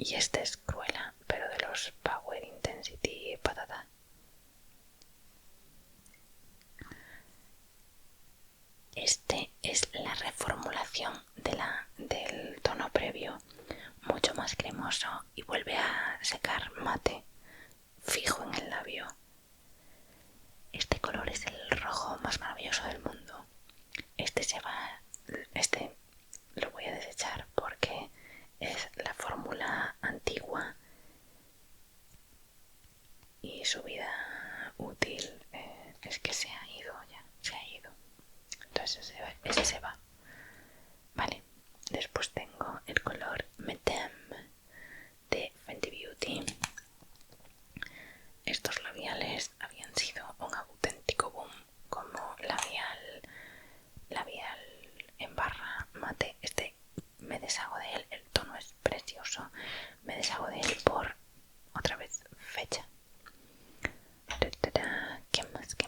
Y este es Cruella, pero de los Power Intensity patata. Este es la reformulación del tono previo, mucho más cremoso y vuelve a secar mate fijo en el labio. Este color es el rojo más maravilloso del mundo. Este lo voy a desechar porque es la fórmula antigua y su vida útil es que se ha ido ya, se ha ido. Entonces ese se va. Vale, después tengo el color Madame de Fenty Beauty. Estos labiales habían sido un auténtico boom como labial en barra mate. Este me deshago de él, el tono es precioso, me deshago de él por otra vez fecha. ¿Qué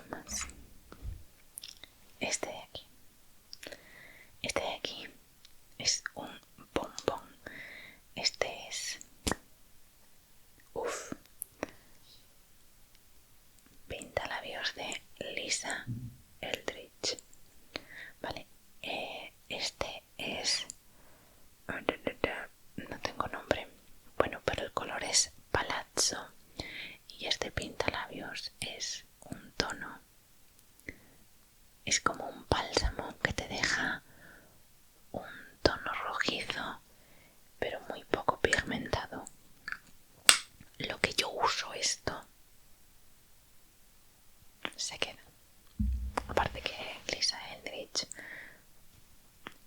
más? Este de aquí es un bombón. Este es pintalabios de Lisa Eldridge. Vale, este es no tengo nombre, bueno, pero el color es Palazzo y este pintalabios es un tono, es como un bálsamo que te deja un tono rojizo pero muy poco pigmentado. Lo que yo uso esto se queda, aparte que Lisa Eldridge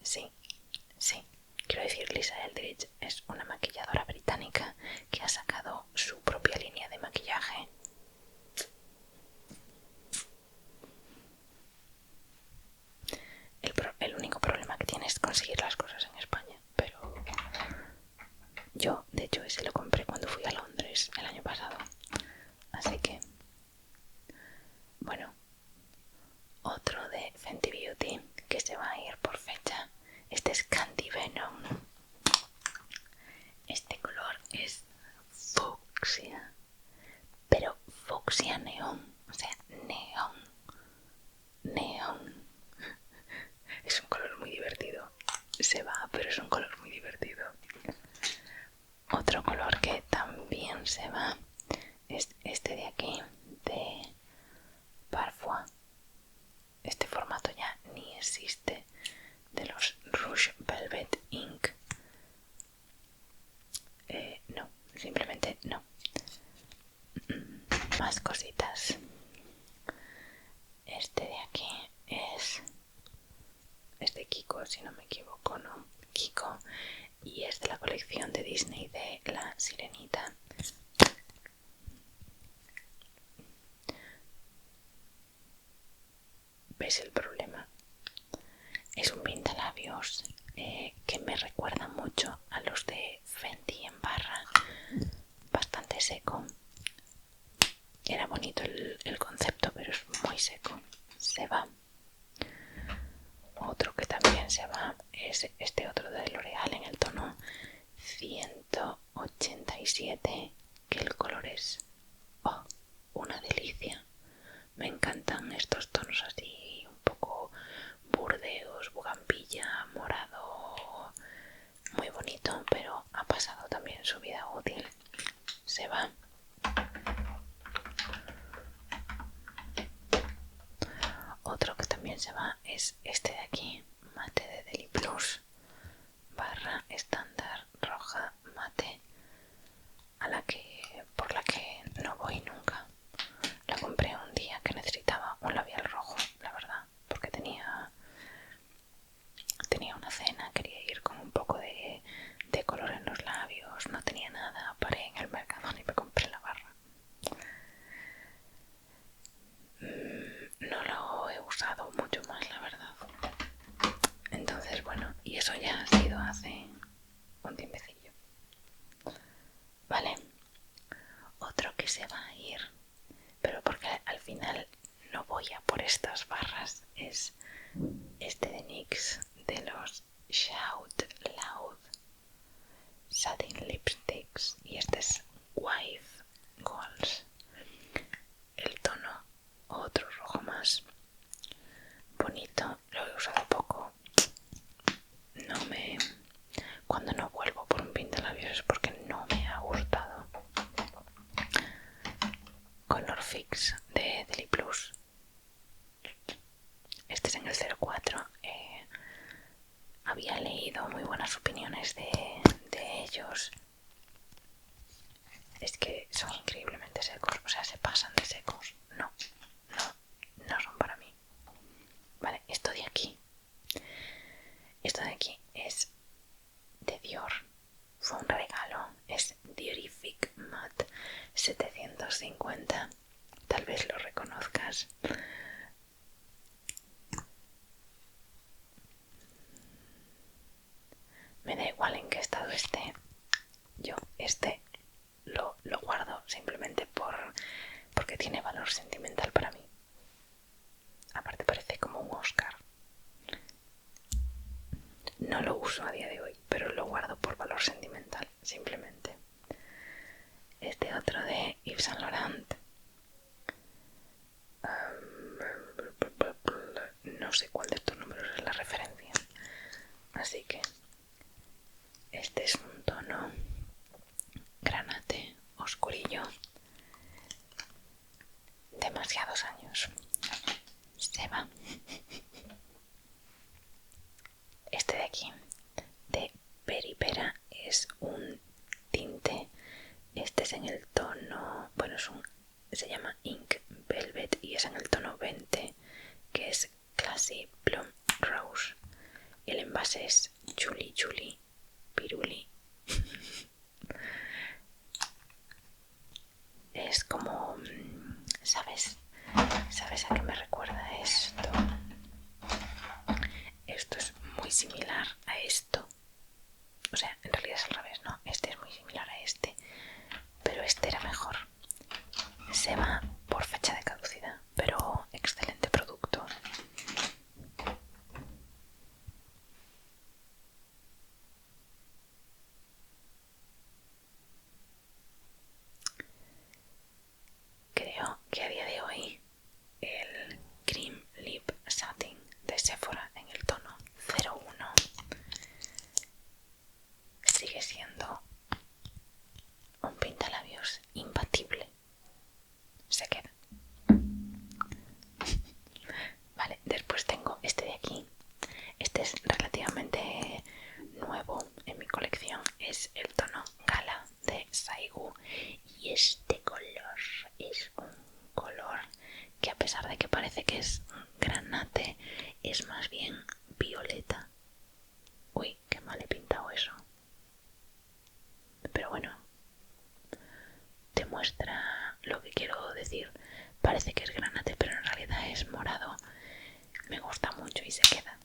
sí, quiero decir, Lisa Eldridge es una maquilladora británica que ha sacado su propia línea de maquillaje. El único problema que tiene es conseguir las cosas en España, pero yo, de hecho, ese lo compré cuando fui a Londres el año pasado. Así que, bueno, otro de Fenty Beauty que se va a ir por fecha. Este es Candy Venom. Este color es fucsia, pero fucsia neón, o sea, neón. Es un color muy divertido. Se va, pero es un color muy divertido. Otro color que también se va es este de aquí, de Parfois. Este formato ya ni existe, de los Rouge Velvet Ink. No, simplemente no. Más cositas. Este de aquí es de Kiko, si no me equivoco, ¿no? Kiko, y es de la colección de Disney de La Sirenita. ¿Ves el problema? Es un pintalabios que me recuerda mucho a los de Fenty en barra, bastante seco. Era bonito el concepto, pero es muy seco. Se va. Otro que también se va es este otro de L'Oreal en el tono 187, que el color es una delicia. Me encantan estos tonos así, un poco burdeos, bugambilla, morado, muy bonito, pero ha pasado también su vida útil. Se va. Otro que también se va es este de aquí, mate de Deli Plus, barra estándar roja mate, por la que no voy nunca. La compré un día que necesitaba un labial rojo, la verdad, porque tenía una cena, quería ir con un poco de color en los labios, no tenía nada, paré en el Mercadona y me compré la barra. No lo he usado mucho más, la verdad. Entonces, bueno, y eso ya ha sido hace un tiempecillo. Vale, otro que se va a ir, pero porque al final no voy a por estas barras, es este de NYX, de los Shout Loud. Satin Lipsticks y este es Wife Goals. El tono, otro rojo más bonito, lo he usado poco. Cuando no vuelvo por un pintalabios es porque no me ha gustado. Color Fix de Deli Plus. Este es en el 04. Había leído muy buenas opiniones de ellos. Es que son increíblemente secos, o sea, se pasan de secos. No son para mí. Vale, esto de aquí es de Dior. Fue un regalo. Es Diorific Matte 750. Tal vez lo reconozcas. Me da igual en qué estado esté. Yo lo guardo simplemente porque tiene valor sentimental para mí. Aparte parece como un Oscar. No lo uso a día de hoy, pero lo guardo por valor sentimental, simplemente. Este otro de Yves Saint Laurent. No sé cuál de estos números es la referencia. Así que este es un tono granate oscurillo. Demasiados años. Se va. Este de aquí, de Peripera, es un tinte. Este es en el tono, bueno, se llama Ink Velvet y es en el tono 20, que es Classy Plum Rose. El envase es Chuli Chuli Piruli. Es como, ¿sabes a qué me recuerda esto? Esto es muy similar a esto. O sea, en realidad es al revés, ¿no? Este es muy similar a este, pero este era mejor. Se va por fecha de caducidad, pero excelente producto. Creo que a día de hoy el Cream Lip Satin de Sephora en el tono 01 sigue siendo un pintalabios imbatible. Se queda. Vale, después tengo este de aquí. Este es relativamente nuevo en mi colección. Es el tono Gala de Saigu. Y este color es un color que, a pesar de que parece que es granate, es más bien violeta. Uy, qué mal he pintado eso. Pero bueno, te muestra lo que quiero decir. Parece que es granate, pero en realidad es morado. Me gusta mucho y se queda.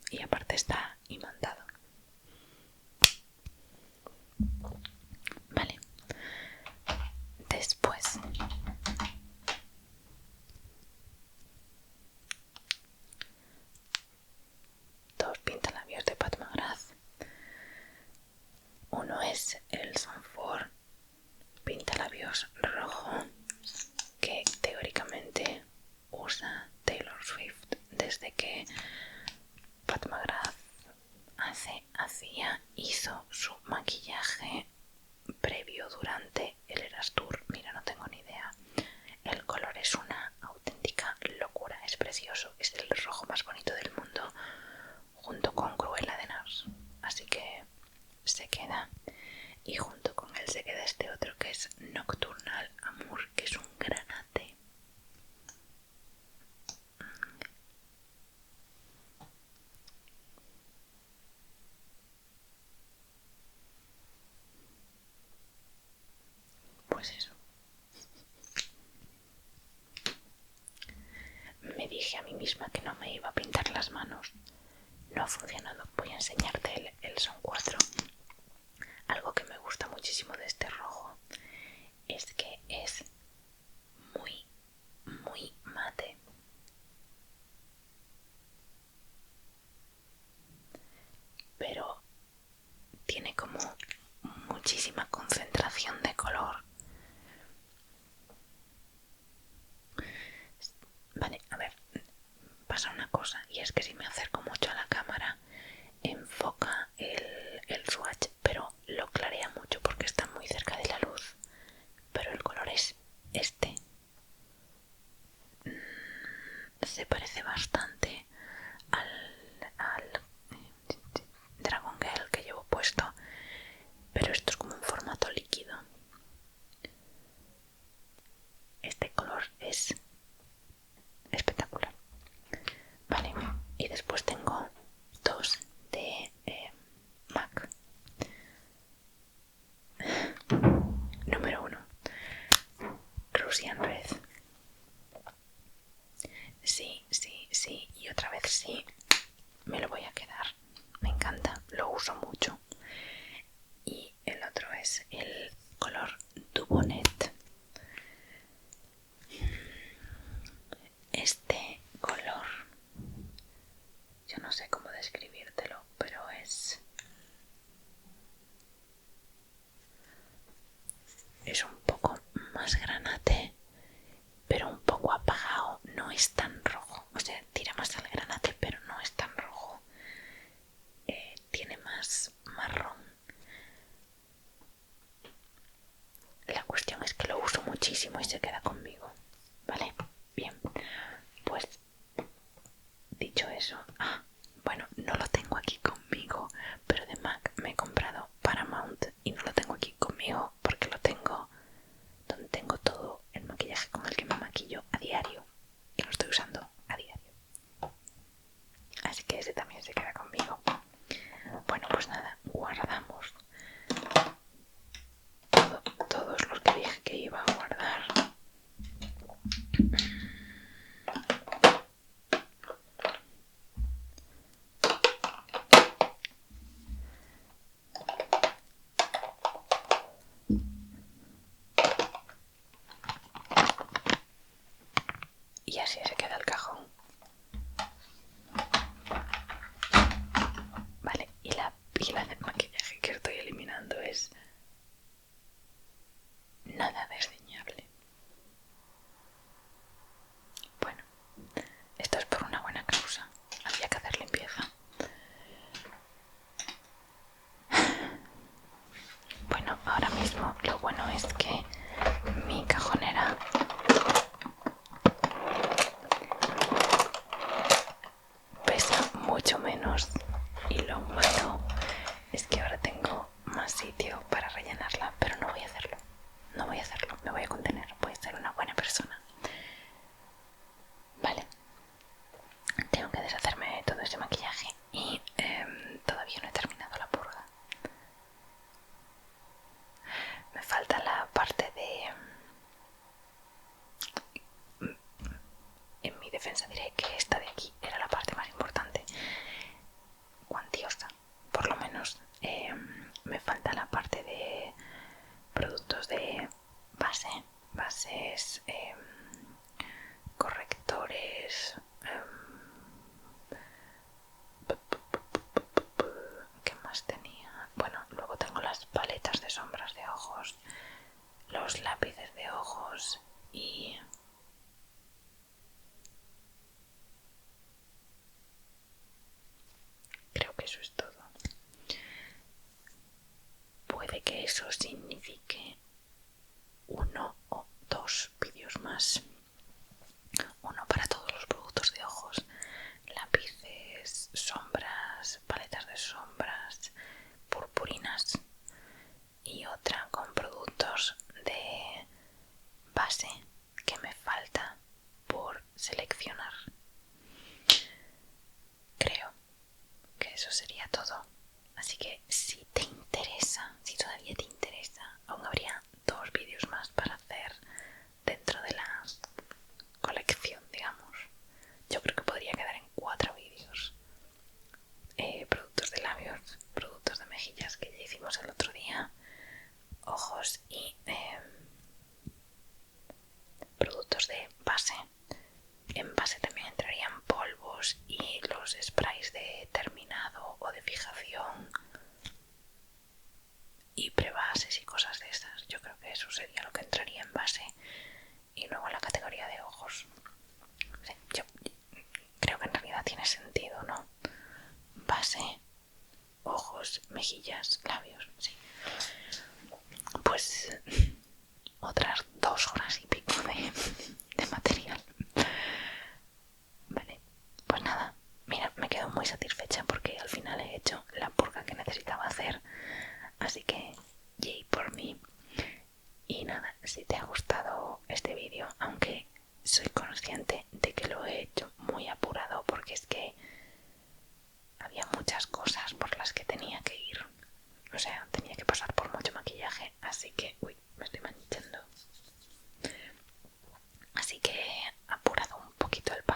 Y aparte está imantado. Vale. Después dos pintalabios de Pat McGrath. Uno es el Sanford pintalabios rojo, que teóricamente usa Taylor Swift desde que Pat McGrath hizo su maquillaje previo, durante el Eras Tour. Mira, no tengo ni idea. El color es una auténtica locura, es precioso, es el rojo más bonito del mundo, junto con Cruella de Nars. Así que se queda. Y junto con él se queda este otro, que es Nocturnal Amour, que es un granate. Pues eso. Me dije a mí misma que no me iba a pintar las manos. No ha funcionado. Voy a enseñarte el Son 4. Algo que me gusta muchísimo de este rojo es que es muy, muy mate. Pero tiene como se parece bastante al Dragon Gel que llevo puesto, pero esto es como un formato líquido. Este color es espectacular. Vale, y después tengo dos de MAC. Número 1, Russian Red. Sí, sí, sí, y otra vez sí, me lo voy a quedar. Me encanta, lo uso mucho. Y el otro es el color Dubonet. Este color, yo no sé cómo describírtelo, pero es un poco más granate, pero un poco apagado. No es tan rojo, o sea, tira más al granate, pero no es tan rojo. Tiene más marrón. La cuestión es que lo uso muchísimo y se queda conmigo. Vale, bien, pues dicho eso, bueno, no lo tengo aquí conmigo, pero de MAC me he comprado Paramount y no lo tengo aquí conmigo porque lo tengo donde tengo todo el maquillaje con el que me maquillo a diario y lo estoy usando a diario. Así que ese también se queda conmigo. Bueno, pues nada, guardamos todos los que dije que iba a guardar. Y así se queda el cajón. Vale, y la pila de maquillaje que estoy eliminando es nada desdeñable. Bueno, esto es por una buena causa. Había que hacer limpieza. Bueno, ahora mismo lo bueno es que mi cajonera pesa mucho menos y lo malo es que ahora tengo más sitio para rellenarla, pero no voy a hacerlo. No voy a hacerlo, me voy a contener, voy a ser una buena persona. Vale, tengo que deshacerme de todo ese maquillaje y todavía no he terminado la purga. Me falta la parte de... En mi defensa diré que esta de aquí era la parte más importante, cuantiosa, por lo menos. Me falta la parte de productos de bases, correctores, ¿qué más tenía? Bueno, luego tengo las paletas de sombras de ojos, los lápices de ojos y... creo que eso es todo. Puede que eso signifique 1 o 2 vídeos más. Uno para todos los productos de ojos, lápices, sombras, paletas de sombras, purpurinas, y otra con productos de base que me falta por seleccionar. Creo que eso sería todo. Así que si te interesa, si todavía te interesa, aún habría 2 vídeos más para hacer dentro de la colección, digamos. Yo creo que podría quedar en 4 vídeos. Productos de labios, productos de mejillas que ya hicimos el otro día, ojos y productos de base. En base también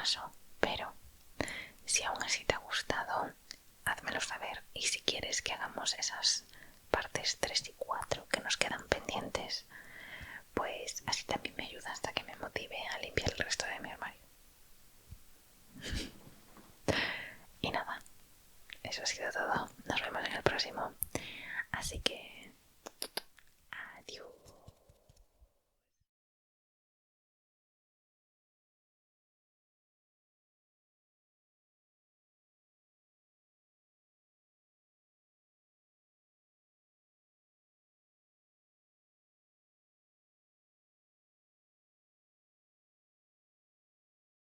paso, pero si aún así te ha gustado, házmelo saber. Y si quieres que hagamos esas partes 3 y 4 que nos quedan pendientes, pues así también me ayuda hasta que me motive a limpiar el resto de mi armario. Y nada, eso ha sido todo. Nos vemos en el próximo. Así que